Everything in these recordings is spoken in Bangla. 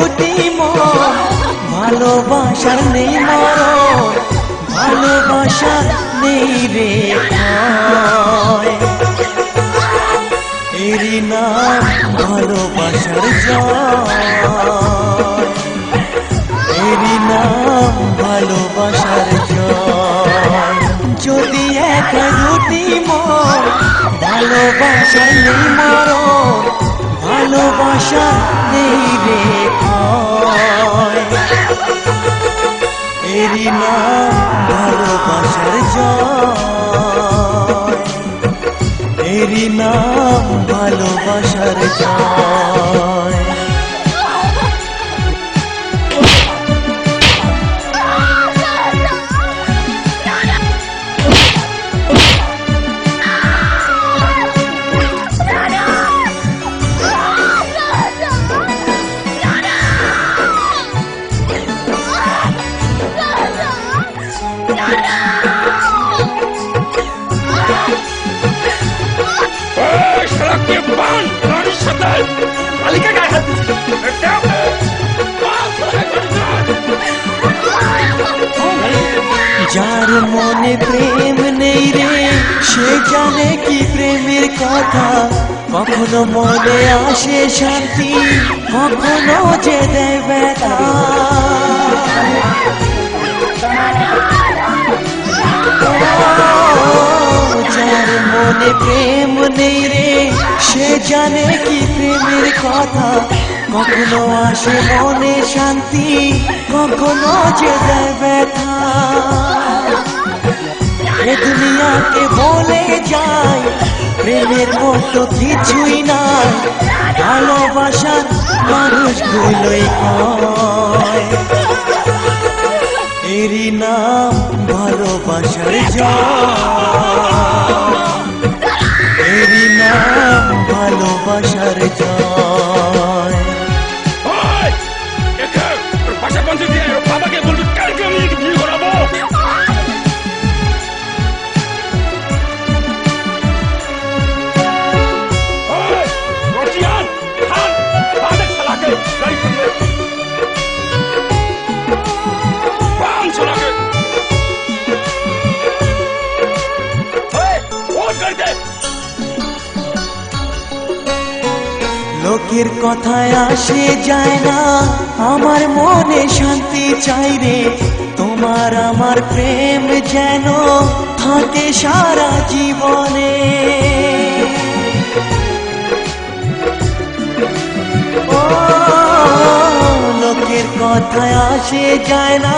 দুটি মন, ভালোবাসার নেই মরণ, ভালোবাসা নেই রে ক্ষয়। এরই নাম ভালোবাসার জয়, এরই নাম ভালোবাসার জয়। যদি এক দুটি মন, ভালোবাসার নেই মরণ, ভালোবাসা নেই রে ক্ষয়। এরই নাম ভালোবাসার জয়, এরই নাম ভালোবাসার জয়। যার মনে প্রেম নেই রে, সে জানে কি প্রেমের কথা। কখনো মনে আসে শান্তি, কখনো যে দেয় ব্যথা। যার মনে প্রেম নেই রে, সে জানে কি প্রেমের কথা। কখনো আসে মনে শান্তি, কখনো যে দেয় ব্যথা। এ দুনিয়াতে বলে যায় প্রেমের মতো কিছুই নাই, ভালোবাসার মানুষগুলোই কয়। এরই নাম ভালোবাসার জয়, এরই নাম ভালোবাসার জয়। বাবাকে বলবি কালকে আমি বিয়ে করাবো। লোকের কথায় আসে যায় না, আমার মনে শান্তি চাই রে। তোমার আমার প্রেম যেন থাকে সারা জীবনে। ও লোকের কথায় আসে যায় না,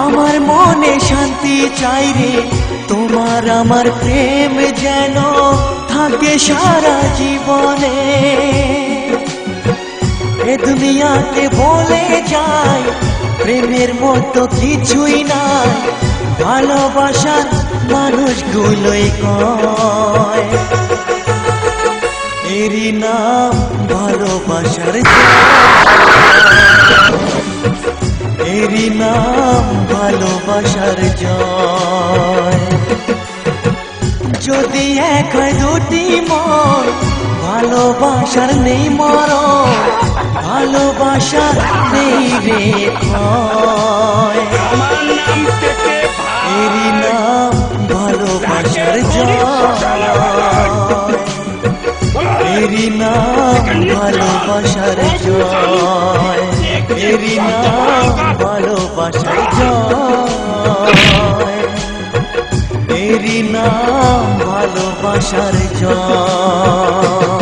আমার মনে শান্তি চাই রে। তোমার আমার প্রেম যেন থাকে সারা জীবনে। এ দুনিয়াতে বলে যায় প্রেমের মতো কিছুই নাই, ভালোবাসার মানুষগুলোই কয়। এরই নাম ভালোবাসার জয়, এরই নাম ভালোবাসার জয়। যদি এক দুটি মন, ভালোবাসার নেই মরণ, ভালোবাসা নেই রে ক্ষয়। এরই নাম ভালোবাসার জয়, এরই নাম ভালোবাসার জয়, এরই নাম ভালোবাসার জয়, এরই নাম ভালোবাসার জয়।